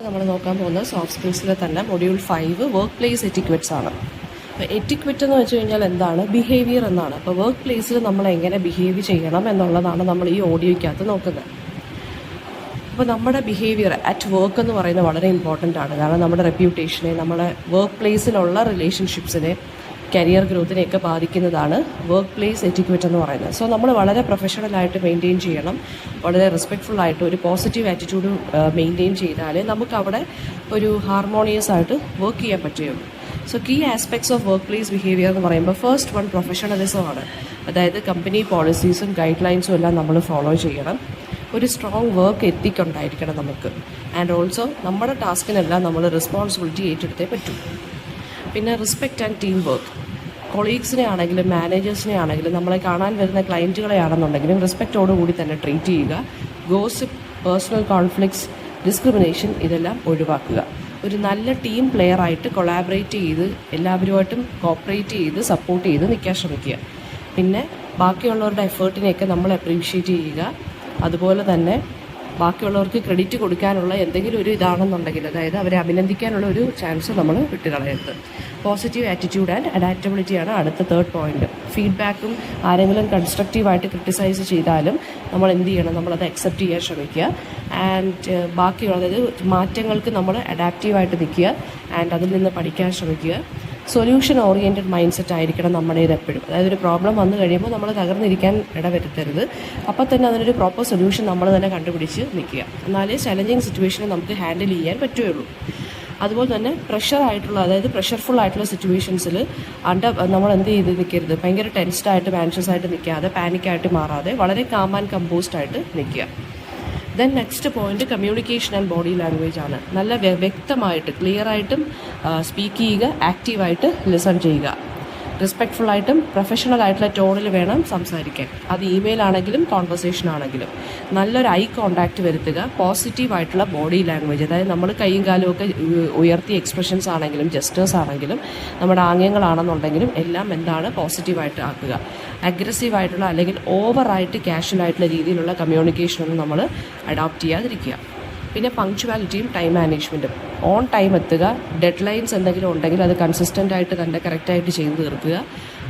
നമ്മൾ നോക്കാൻ പോകുന്നത് സോഫ്റ്റ് സ്കിൽസിലെ തന്നെ മൊഡ്യൂൾ 5 വർക്ക് പ്ലേസ് എറ്റിക്വറ്റ്സ് ആണ്. അപ്പോൾ എറ്റിക്വറ്റ് എന്ന് വെച്ച് കഴിഞ്ഞാൽ എന്താണ്? ബിഹേവിയർ എന്നാണ്. അപ്പോൾ വർക്ക് പ്ലേസിൽ നമ്മൾ എങ്ങനെ ബിഹേവ് ചെയ്യണം എന്നുള്ളതാണ് നമ്മൾ ഈ ഓഡിയോയ്ക്കകത്ത് നോക്കുന്നത്. അപ്പോൾ നമ്മുടെ ബിഹേവിയർ അറ്റ് വർക്ക് എന്ന് പറയുന്നത് വളരെ ഇമ്പോർട്ടൻ്റ് ആണ്. കാരണം നമ്മുടെ റെപ്യൂട്ടേഷനെ, നമ്മുടെ വർക്ക് പ്ലേസിലുള്ള റിലേഷൻഷിപ്സിനെ, കരിയർ ഗ്രോത്തിനെയൊക്കെ ബാധിക്കുന്നതാണ് വർക്ക് പ്ലേസ് എറ്റിക്വറ്റ് എന്ന് പറയുന്നത്. സോ നമ്മൾ വളരെ പ്രൊഫഷണലായിട്ട് മെയിൻറ്റെയിൻ ചെയ്യണം, വളരെ റെസ്പെക്ട്ഫുള്ളായിട്ട് ഒരു പോസിറ്റീവ് ആറ്റിറ്റ്യൂഡ് മെയിൻറ്റെയിൻ ചെയ്താലേ നമുക്ക് അവിടെ ഒരു ഹാർമോണിയസ് ആയിട്ട് വർക്ക് ചെയ്യാൻ പറ്റുകയുള്ളൂ. So key aspects of workplace behaviour എന്ന് പറയുമ്പോൾ ഫസ്റ്റ് വൺ പ്രൊഫഷണലിസമാണ്. അതായത് കമ്പനി പോളിസീസും ഗൈഡ് ലൈൻസും എല്ലാം നമ്മൾ ഫോളോ ചെയ്യണം. ഒരു സ്ട്രോങ് വർക്ക് എത്തിക് ഉണ്ടായിരിക്കണം നമുക്ക്. ആൻഡ് ഓൾസോ നമ്മുടെ ടാസ്കിനെല്ലാം നമ്മൾ റെസ്പോൺസിബിലിറ്റി ഏറ്റെടുത്തേ പറ്റൂ. പിന്നെ റെസ്പെക്റ്റ് ആൻഡ് ടീം വർക്ക്. കൊളീഗ്സിനെ ആണെങ്കിലും മാനേജേഴ്സിനെ ആണെങ്കിലും നമ്മളെ കാണാൻ വരുന്ന ക്ലയൻറ്റുകളെ ആണെന്നുണ്ടെങ്കിലും റെസ്പെക്റ്റോടുകൂടി തന്നെ ട്രീറ്റ് ചെയ്യുക. ഗോസിപ്പ്, പേഴ്സണൽ കോൺഫ്ലിക്ട്സ്, ഡിസ്ക്രിമിനേഷൻ ഇതെല്ലാം ഒഴിവാക്കുക. ഒരു നല്ല ടീം പ്ലെയർ ആയിട്ട് കൊളാബറേറ്റ് ചെയ്ത് എല്ലാവരുമായിട്ടും കോപ്പറേറ്റ് ചെയ്ത് സപ്പോർട്ട് ചെയ്ത് നിൽക്കാൻ ശ്രമിക്കുക. പിന്നെ ബാക്കിയുള്ളവരുടെ എഫേർട്ടിനെയൊക്കെ നമ്മൾ അപ്രീഷിയേറ്റ് ചെയ്യുക. അതുപോലെ തന്നെ ബാക്കിയുള്ളവർക്ക് ക്രെഡിറ്റ് കൊടുക്കാനുള്ള എന്തെങ്കിലും ഒരു ഇതാണെന്നുണ്ടെങ്കിൽ, അതായത് അവരെ അഭിനന്ദിക്കാനുള്ള ഒരു ചാൻസ് നമ്മൾ വിട്ടുകളയരുത്. പോസിറ്റീവ് ആറ്റിറ്റ്യൂഡ് ആൻഡ് അഡാപ്റ്റബിലിറ്റിയാണ് അടുത്ത തേർഡ് പോയിന്റ്. ഫീഡ്ബാക്കും ആരെങ്കിലും കൺസ്ട്രക്റ്റീവായിട്ട് ക്രിട്ടിസൈസ് ചെയ്താലും നമ്മൾ എന്ത് ചെയ്യണം? നമ്മളത് അക്സെപ്റ്റ് ചെയ്യാൻ ശ്രമിക്കുക. ആൻഡ് ബാക്കിയുള്ള, അതായത് മാറ്റങ്ങൾക്ക് നമ്മൾ അഡാപ്റ്റീവായിട്ട് നിൽക്കുക ആൻഡ് അതിൽ നിന്ന് പഠിക്കാൻ ശ്രമിക്കുക. സൊല്യൂഷൻ ഓറിയൻറ്റഡ് മൈൻഡ് സെറ്റ് ആയിരിക്കണം നമ്മുടേത് എപ്പോഴും. അതായത് ഒരു പ്രോബ്ലം വന്നു കഴിയുമ്പോൾ നമ്മൾ തകർന്നിരിക്കാൻ ഇടവരുത്തരുത്. അപ്പോൾ തന്നെ അതിനൊരു പ്രോപ്പർ സൊല്യൂഷൻ നമ്മൾ തന്നെ കണ്ടുപിടിച്ച് നിൽക്കുക. എന്നാലേ ചലഞ്ചിങ് സിറ്റുവേഷനെ നമുക്ക് ഹാൻഡിൽ ചെയ്യാൻ പറ്റുകയുള്ളൂ. അതുപോലെ തന്നെ പ്രഷറായിട്ടുള്ള, അതായത് പ്രഷർഫുൾ ആയിട്ടുള്ള സിറ്റുവേഷൻസിൽ നമ്മൾ എന്ത് ചെയ്ത് നിൽക്കരുത്? ഭയങ്കര ടെൻസ്ഡായിട്ട് ആൻഷ്യസ് ആയിട്ട് നിൽക്കാതെ, പാനിക്കായിട്ട് മാറാതെ വളരെ കാം ആൻഡ് കമ്പോസ്ഡ് ആയിട്ട് നിൽക്കുക. Then next point communication and body language ആണ്. നല്ല വ്യക്തമായിട്ട് ക്ലിയറായിട്ടും സ്പീക്ക് ചെയ്യുക, ആക്റ്റീവായിട്ട് ലിസൺ ചെയ്യുക. റെസ്പെക്ട്ഫുള്ളായിട്ടും പ്രൊഫഷണൽ ആയിട്ടുള്ള ടോണിൽ വേണം സംസാരിക്കാൻ. അത് ഇമെയിൽ ആണെങ്കിലും കോൺവെർസേഷൻ ആണെങ്കിലും. നല്ലൊരു ഐ കോണ്ടാക്റ്റ് വരുത്തുക. പോസിറ്റീവായിട്ടുള്ള ബോഡി ലാംഗ്വേജ്, അതായത് നമ്മൾ കൈയും കാലും ഒക്കെ ഉയർത്തിയ എക്സ്പ്രഷൻസ് ആണെങ്കിലും ജസ്റ്റേഴ്സ് ആണെങ്കിലും നമ്മുടെ ആംഗ്യങ്ങളാണെന്നുണ്ടെങ്കിലും എല്ലാം എന്താണ് പോസിറ്റീവായിട്ട് ആക്കുക. അഗ്രസീവായിട്ടുള്ള അല്ലെങ്കിൽ ഓവറായിട്ട് കാഷ്വലായിട്ടുള്ള രീതിയിലുള്ള കമ്മ്യൂണിക്കേഷനൊന്നും നമ്മൾ അഡോപ്റ്റ് ചെയ്യാതിരിക്കുക. പിന്നെ പങ്ക്ച്വാലിറ്റിയും ടൈം മാനേജ്മെൻറ്റും. ഓൺ ടൈം എത്തുക. ഡെഡ് ലൈൻസ് എന്തെങ്കിലും ഉണ്ടെങ്കിൽ അത് കൺസിസ്റ്റൻ്റായിട്ട് തന്നെ കറക്റ്റായിട്ട് ചെയ്ത് തീർക്കുക.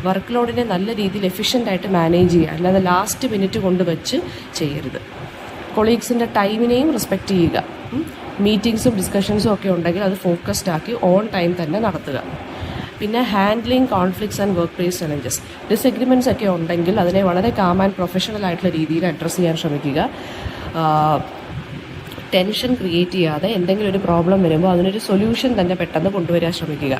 വർക്ക് ലോഡിനെ നല്ല രീതിയിൽ എഫിഷ്യൻ്റായിട്ട് മാനേജ് ചെയ്യുക, അല്ലാതെ ലാസ്റ്റ് മിനിറ്റ് കൊണ്ട് വെച്ച് ചെയ്യരുത്. കൊളീഗ്സിൻ്റെ ടൈമിനെയും റെസ്പെക്റ്റ് ചെയ്യുക. മീറ്റിങ്സും ഡിസ്കഷൻസും ഒക്കെ ഉണ്ടെങ്കിൽ അത് ഫോക്കസ്ഡ് ആക്കി ഓൺ ടൈം തന്നെ നടത്തുക. പിന്നെ handling conflicts and work place challenges. Disagreements ഒക്കെ ഉണ്ടെങ്കിൽ അതിനെ വളരെ കാം ആൻഡ് പ്രൊഫഷണൽ ആയിട്ടുള്ള രീതിയിൽ അഡ്രസ്സ് ചെയ്യാൻ ശ്രമിക്കുക. ടെൻഷൻ ക്രിയേറ്റ് ചെയ്യാതെ എന്തെങ്കിലും ഒരു പ്രോബ്ലം വരുമ്പോൾ അതിനൊരു സൊല്യൂഷൻ തന്നെ പെട്ടെന്ന് കൊണ്ടുവരാൻ ശ്രമിക്കുക.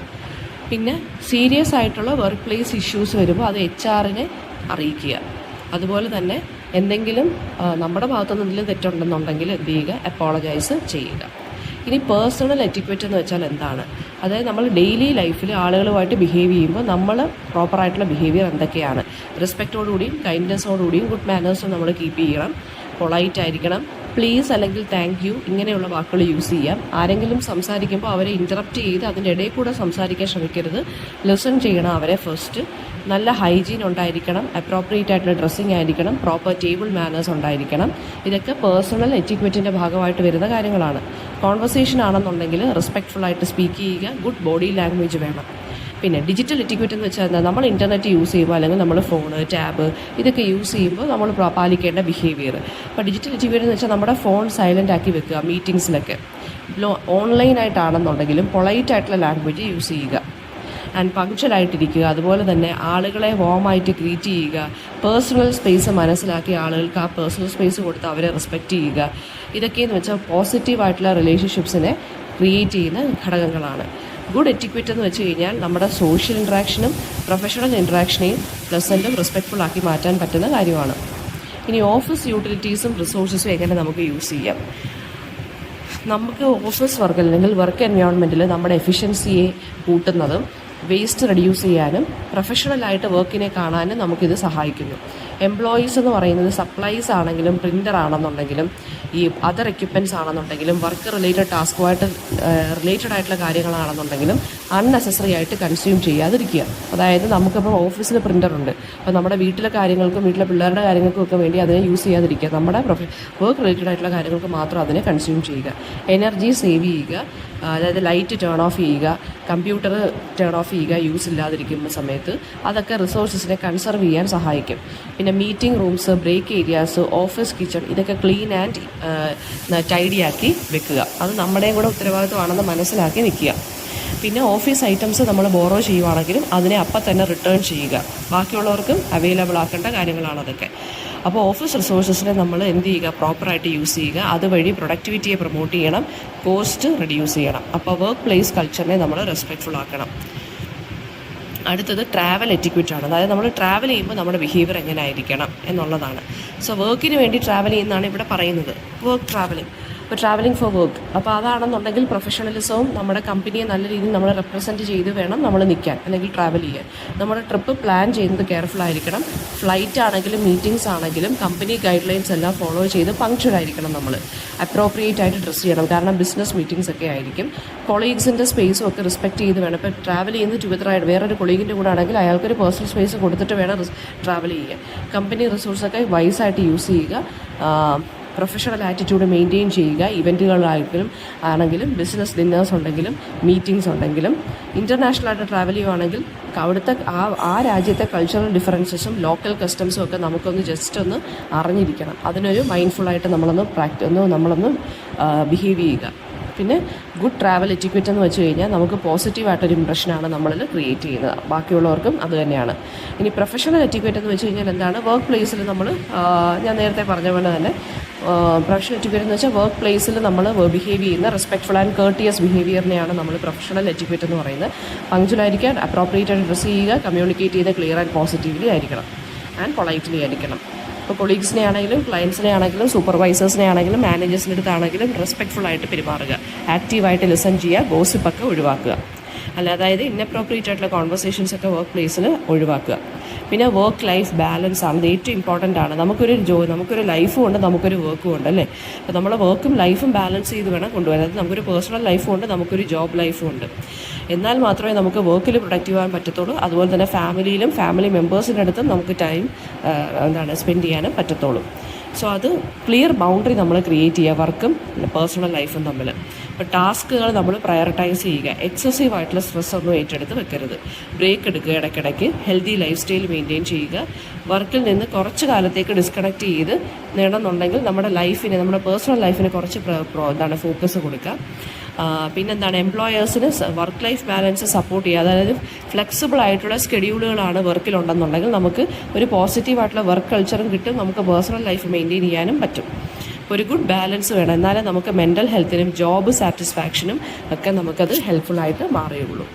പിന്നെ സീരിയസ് ആയിട്ടുള്ള വർക്ക് പ്ലേസ് ഇഷ്യൂസ് വരുമ്പോൾ അത് HR-നെ അറിയിക്കുക. അതുപോലെ തന്നെ എന്തെങ്കിലും നമ്മുടെ ഭാഗത്തുനിന്ന് എന്തെങ്കിലും തെറ്റുണ്ടെന്നുണ്ടെങ്കിൽ എന്ത് ചെയ്യുക? അപ്പോളജൈസ് ചെയ്യുക. ഇനി പേഴ്സണൽ എറ്റിക്വറ്റ് എന്ന് വെച്ചാൽ എന്താണ്? അതായത് നമ്മൾ ഡെയിലി ലൈഫിൽ ആളുകളുമായിട്ട് ബിഹേവ് ചെയ്യുമ്പോൾ നമ്മൾ പ്രോപ്പറായിട്ടുള്ള ബിഹേവിയർ എന്തൊക്കെയാണ്? റെസ്പെക്റ്റോടുകൂടിയും കൈൻഡ്നെസ്സോടുകൂടിയും ഗുഡ് മാനേഴ്സും നമ്മൾ കീപ്പ് ചെയ്യണം. പൊളൈറ്റ് ആയിരിക്കണം. പ്ലീസ് അല്ലെങ്കിൽ താങ്ക് യു ഇങ്ങനെയുള്ള വാക്കുകൾ യൂസ് ചെയ്യാം. ആരെങ്കിലും സംസാരിക്കുമ്പോൾ അവരെ ഇൻറ്ററപ്റ്റ് ചെയ്ത് അതിൻ്റെ ഇടയിൽ കൂടെ സംസാരിക്കാൻ ശ്രമിക്കരുത്. ലിസൺ ചെയ്യണം അവരെ ഫസ്റ്റ്. നല്ല ഹൈജീൻ ഉണ്ടായിരിക്കണം. അപ്രോപ്രിയേറ്റ് ആയിട്ടുള്ള ഡ്രസ്സിങ് ആയിരിക്കണം. പ്രോപ്പർ ടേബിൾ മാനേഴ്സ് ഉണ്ടായിരിക്കണം. ഇതൊക്കെ പേഴ്സണൽ എറ്റിക്വറ്റിൻ്റെ ഭാഗമായിട്ട് വരുന്ന കാര്യങ്ങളാണ്. കോൺവെർസേഷൻ ആണെന്നുണ്ടെങ്കിൽ റെസ്പെക്ട്ഫുള്ളായിട്ട് സ്പീക്ക് ചെയ്യുക. ഗുഡ് ബോഡി ലാംഗ്വേജ് വേണം. പിന്നെ ഡിജിറ്റൽ എറ്റിക്വറ്റ് എന്ന് വെച്ചാൽ എന്താ? നമ്മൾ ഇൻ്റർനെറ്റ് യൂസ് ചെയ്യുമ്പോൾ അല്ലെങ്കിൽ നമ്മൾ ഫോണ്, ടാബ് ഇതൊക്കെ യൂസ് ചെയ്യുമ്പോൾ നമ്മൾ പാലിക്കേണ്ട ബിഹേവിയർ. അപ്പോൾ ഡിജിറ്റൽ എറ്റിക്വറ്റ് എന്ന് വെച്ചാൽ നമ്മുടെ ഫോൺ സൈലൻ്റ് ആക്കി വെക്കുക. മീറ്റിങ്സിലൊക്കെ ഓൺലൈനായിട്ടാണെന്നുണ്ടെങ്കിലും പൊളൈറ്റ് ആയിട്ടുള്ള ലാംഗ്വേജ് യൂസ് ചെയ്യുക. ആൻഡ് പങ്ക്ച്വലായിട്ടിരിക്കുക. അതുപോലെ തന്നെ ആളുകളെ വോമായിട്ട് ഗ്രീറ്റ് ചെയ്യുക. പേഴ്സണൽ സ്പേസ് മനസ്സിലാക്കി ആളുകൾക്ക് ആ പേഴ്സണൽ സ്പേസ് കൊടുത്ത് അവരെ റെസ്പെക്റ്റ് ചെയ്യുക. ഇതൊക്കെയെന്ന് വെച്ചാൽ പോസിറ്റീവായിട്ടുള്ള റിലേഷൻഷിപ്സിനെ ക്രിയേറ്റ് ചെയ്യുന്ന ഘടകങ്ങളാണ്. ഗുഡ് എറ്റിക്വറ്റ് എന്ന് വെച്ച് കഴിഞ്ഞാൽ നമ്മുടെ സോഷ്യൽ ഇൻട്രാക്ഷനും പ്രൊഫഷണൽ ഇൻട്രാക്ഷനെയും പ്ലസൻറ്റും റെസ്പെക്ട്ഫുൾ ആക്കി മാറ്റാൻ പറ്റുന്ന കാര്യമാണ്. ഇനി ഓഫീസ് യൂട്ടിലിറ്റീസും റിസോഴ്സസും എങ്ങനെ നമുക്ക് യൂസ് ചെയ്യാം? നമുക്ക് ഓഫീസ് വർക്ക് അല്ലെങ്കിൽ വർക്ക് എൻവയോൺമെൻറ്റിൽ നമ്മുടെ എഫിഷ്യൻസിയെ കൂട്ടുന്നതും വേസ്റ്റ് റെഡ്യൂസ് ചെയ്യാനും പ്രൊഫഷണലായിട്ട് വർക്കിനെ കാണാനും നമുക്കിത് സഹായിക്കുന്നു. എംപ്ലോയീസ് എന്ന് പറയുന്നത് സപ്ലൈസ് ആണെങ്കിലും പ്രിൻ്റർ ആണെന്നുണ്ടെങ്കിലും ഈ അതർ എക്യുപ്മെൻറ്റ്സ് ആണെന്നുണ്ടെങ്കിലും വർക്ക് റിലേറ്റഡ് ടാസ്കുമായിട്ട് റിലേറ്റഡ് ആയിട്ടുള്ള കാര്യങ്ങളാണെന്നുണ്ടെങ്കിലും അൺനെസസറി ആയിട്ട് കൺസ്യൂം ചെയ്യാതിരിക്കുക. അതായത് നമുക്കിപ്പോൾ ഓഫീസിൽ പ്രിൻ്റർ ഉണ്ട്, അപ്പോൾ നമ്മുടെ വീട്ടിലെ കാര്യങ്ങൾക്കും വീട്ടിലെ പിള്ളേരുടെ കാര്യങ്ങൾക്കും ഒക്കെ വേണ്ടി അതിനെ യൂസ് ചെയ്യാതിരിക്കുക. നമ്മുടെ വർക്ക് റിലേറ്റഡ് ആയിട്ടുള്ള കാര്യങ്ങൾക്ക് മാത്രം അതിനെ കൺസ്യൂം ചെയ്യുക. എനർജി സേവ് ചെയ്യുക, അതായത് ലൈറ്റ് ടേൺ ഓഫ് ചെയ്യുക, കമ്പ്യൂട്ടർ ടേൺ ഓഫ് ചെയ്യുക യൂസ് ഇല്ലാതിരിക്കുന്ന സമയത്ത്. അതൊക്കെ റിസോഴ്സസിനെ കൺസർവ് ചെയ്യാൻ സഹായിക്കും. പിന്നെ meeting rooms, break areas, office kitchen ഇതൊക്കെ ക്ലീൻ ആൻഡ് ടൈഡിയാക്കി വെക്കുക. അത് നമ്മുടെയും കൂടെ ഉത്തരവാദിത്വമാണെന്ന് മനസ്സിലാക്കി നിൽക്കുക. പിന്നെ ഓഫീസ് ഐറ്റംസ് നമ്മൾ ബോറോ ചെയ്യുവാണെങ്കിലും അതിനെ അപ്പം തന്നെ റിട്ടേൺ ചെയ്യുക. ബാക്കിയുള്ളവർക്കും അവൈലബിൾ ആക്കേണ്ട കാര്യങ്ങളാണ് അതൊക്കെ. അപ്പോൾ ഓഫീസ് റിസോഴ്സസിനെ നമ്മൾ എന്ത് ചെയ്യുക, പ്രോപ്പറായിട്ട് യൂസ് ചെയ്യുക. അതുവഴി പ്രൊഡക്ടിവിറ്റിയെ പ്രൊമോട്ട് ചെയ്യണം, കോസ്റ്റ് റെഡ്യൂസ് ചെയ്യണം. അപ്പോൾ വർക്ക് പ്ലേസ് കൾച്ചറിനെ നമ്മൾ റെസ്പെക്റ്റ്ഫുൾ ആക്കണം. അടുത്തത് ട്രാവൽ എറ്റിക്വറ്റ് ആണ്. അതായത് നമ്മൾ ട്രാവൽ ചെയ്യുമ്പോൾ നമ്മുടെ ബിഹേവിയർ എങ്ങനെ ആയിരിക്കണം എന്നുള്ളതാണ്. സോ വർക്കിന് വേണ്ടി ട്രാവൽ ചെയ്യുന്നതാണ് ഇവിടെ പറയുന്നത്, വർക്ക് ട്രാവലിംഗ്. ഇപ്പോൾ ട്രാവലിംഗ് ഫോർ വർക്ക്, അപ്പോൾ അതാണെന്നുണ്ടെങ്കിൽ പ്രൊഫഷണലിസവും നമ്മുടെ കമ്പനിയെ നല്ല രീതിയിൽ നമ്മൾ റെപ്രസെൻറ്റ് ചെയ്ത് വേണം നമ്മൾ നിൽക്കാൻ അല്ലെങ്കിൽ ട്രാവൽ ചെയ്യാൻ. നമ്മുടെ ട്രിപ്പ് പ്ലാൻ ചെയ്യുന്നത് കെയർഫുൾ ആയിരിക്കണം. ഫ്ലൈറ്റ് ആണെങ്കിലും മീറ്റിംഗ്സ് ആണെങ്കിലും കമ്പനി ഗൈഡ് ലൈൻസ് എല്ലാം ഫോളോ ചെയ്ത് പങ്ക്ച്വൽ ആയിരിക്കണം. നമ്മൾ അപ്രോപ്രിയേറ്റ് ആയിട്ട് ഡ്രസ്സ് ചെയ്യണം, കാരണം ബിസിനസ് മീറ്റിംഗ്സ് ഒക്കെ ആയിരിക്കും. കൊളീഗ്സിൻ്റെ സ്പേസും ഒക്കെ റെസ്പെക്റ്റ് ചെയ്ത് വേണം. ഇപ്പോൾ ട്രാവൽ ചെയ്യുന്നത് ടുഗദറായിട്ട് വേറൊരു കൊളീഗിൻ്റെ കൂടെ ആണെങ്കിൽ അയാൾക്കൊരു പേഴ്സണൽ സ്പേസ് കൊടുത്തിട്ട് വേണം ട്രാവൽ ചെയ്യുക. കമ്പനി റിസോഴ്സൊക്കെ വൈസായിട്ട് യൂസ് ചെയ്യുക. പ്രൊഫഷണൽ ആറ്റിറ്റ്യൂഡ് മെയിൻറ്റെയിൻ ചെയ്യുക. ഇവൻറ്റുകളാണെങ്കിലും ബിസിനസ് ഡിന്നേഴ്സ് ഉണ്ടെങ്കിലും മീറ്റിംഗ്സ് ഉണ്ടെങ്കിലും. ഇൻ്റർനാഷണലായിട്ട് ട്രാവൽ ചെയ്യുവാണെങ്കിൽ അവിടുത്തെ ആ രാജ്യത്തെ കൾച്ചറൽ ഡിഫറൻസസും ലോക്കൽ കസ്റ്റംസും ഒക്കെ നമുക്കൊന്ന് ജസ്റ്റ് ഒന്ന് അറിഞ്ഞിരിക്കണം. അതിനൊരു മൈൻഡ്ഫുള്ളായിട്ട് നമ്മളൊന്ന് ബിഹേവ് ചെയ്യുക. പിന്നെ ഗുഡ് ട്രാവൽ എറ്റിക്വറ്റ് എന്ന് വെച്ച് കഴിഞ്ഞാൽ നമുക്ക് പോസിറ്റീവായിട്ടൊരു ഇംപ്രഷനാണ് നമ്മളിൽ ക്രിയേറ്റ് ചെയ്യുന്നത്, ബാക്കിയുള്ളവർക്കും അത് തന്നെയാണ്. ഇനി പ്രൊഫഷണൽ എറ്റിക്വറ്റ് എന്ന് വെച്ച് കഴിഞ്ഞാൽ എന്താണ്, വർക്ക് പ്ലേസിൽ നമ്മൾ ഞാൻ നേരത്തെ പറഞ്ഞ പോലെ തന്നെ പ്രൊഫഷണൽ എറ്റിക്വറ്റ് എന്ന് വെച്ചാൽ വർക്ക് പ്ലേസിൽ നമ്മൾ ബിഹേവ് ചെയ്യുന്ന റെസ്പെക്ട്ഫുൾ ആൻഡ് കേർട്ടിയസ് ബിഹേവിയറിനെയാണ് നമ്മൾ പ്രൊഫഷണൽ എറ്റിക്വറ്റ് എന്ന് പറയുന്നത്. പങ്ക്ച്വലായിരിക്കാൻ, അപ്രോപ്രിയേറ്റ് ആയിട്ട് ഡ്രസ്സ് ചെയ്യുക, കമ്മ്യൂണിക്കേറ്റ് ചെയ്ത് ക്ലിയർ ആൻഡ് പോസിറ്റീവ്ലി ആയിരിക്കണം ആൻഡ് പൊളൈറ്റ്ലി ആയിരിക്കണം. ഇപ്പോൾ കൊളീഗ്സിനെ ആണെങ്കിലും ക്ലയൻസിനെ ആണെങ്കിലും സൂപ്പർവൈസേഴ്സിനെ ആണെങ്കിലും മാനേജേഴ്സിൻ്റെ അടുത്താണെങ്കിലും റെസ്പെക്ട്ഫുൾ ആയിട്ട് പെരുമാറുക, ആക്റ്റീവായിട്ട് ലിസൺ ചെയ്യുക, ഗോസിപ്പൊക്കെ ഒഴിവാക്കുക. അതായത് ഇന്നപ്രോപ്രിയേറ്റ് ആയിട്ടുള്ള കോൺവെർസേഷൻസ് ഒക്കെ വർക്ക് പ്ലേസിൽ ഒഴിവാക്കുക. പിന്നെ വർക്ക് ലൈഫ് ബാലൻസ് ആണ്, ഇത് ഏറ്റവും ഇമ്പോർട്ടൻ്റ് ആണ്. നമുക്കൊരു ലൈഫും ഉണ്ട്, നമുക്കൊരു വർക്കും ഉണ്ട് അല്ലേ. അപ്പോൾ നമ്മൾ വർക്കും ലൈഫും ബാലൻസ് ചെയ്ത് വേണം കൊണ്ടുപോകാൻ. അതായത് നമുക്കൊരു പേഴ്സണൽ ലൈഫും ഉണ്ട്, നമുക്കൊരു ജോബ് ലൈഫും ഉണ്ട്. എന്നാൽ മാത്രമേ നമുക്ക് വർക്കിൽ പ്രൊഡക്റ്റീവ് ആകാൻ പറ്റത്തുള്ളൂ. അതുപോലെ തന്നെ ഫാമിലിയിലും ഫാമിലി മെമ്പേഴ്സിൻ്റെ അടുത്തും നമുക്ക് ടൈം സ്പെൻഡ് ചെയ്യാനും പറ്റത്തുള്ളൂ. സോ അത് ക്ലിയർ ബൗണ്ടറി നമ്മൾ ക്രിയേറ്റ് ചെയ്യുക വർക്കും പേഴ്സണൽ ലൈഫും തമ്മിൽ. ഇപ്പോൾ ടാസ്കുകൾ നമ്മൾ പ്രയോറിറ്റൈസ് ചെയ്യുക, എക്സസീവ് ആയിട്ടുള്ള സ്ട്രെസ് ഒന്നും ഏറ്റെടുത്ത് വെക്കരുത്. ബ്രേക്ക് എടുക്കുക ഇടയ്ക്കിടയ്ക്ക്, ഹെൽത്തി ലൈഫ് സ്റ്റൈൽ മെയിൻറ്റെയിൻ ചെയ്യുക. വർക്കിൽ നിന്ന് കുറച്ച് കാലത്തേക്ക് ഡിസ്കണക്ട് ചെയ്ത് നേടുന്നുണ്ടെങ്കിൽ നമ്മുടെ പേഴ്സണൽ ലൈഫിന് കുറച്ച് ഫോക്കസ് കൊടുക്കുക. പിന്നെന്താണ്, എംപ്ലോയേഴ്സിന് വർക്ക് ലൈഫ് ബാലൻസ് സപ്പോർട്ട് ചെയ്യുക. അതായത് ഫ്ലെക്സിബിൾ ആയിട്ടുള്ള സ്കെഡ്യൂളുകളാണ് വർക്കിലുണ്ടെന്നുണ്ടെങ്കിൽ നമുക്ക് ഒരു പോസിറ്റീവായിട്ടുള്ള വർക്ക് കൾച്ചറും കിട്ടും, നമുക്ക് പേഴ്സണൽ ലൈഫ് മെയിൻറ്റെയിൻ ചെയ്യാനും പറ്റും. ഒരു ഗുഡ് ബാലൻസ് വേണം, എന്നാലേ നമുക്ക് മെൻ്റൽ ഹെൽത്തിനും ജോബ് സാറ്റിസ്ഫാക്ഷനും ഒക്കെ നമുക്കത് ഹെൽപ്ഫുള്ളായിട്ട് മാറുകയുള്ളൂ.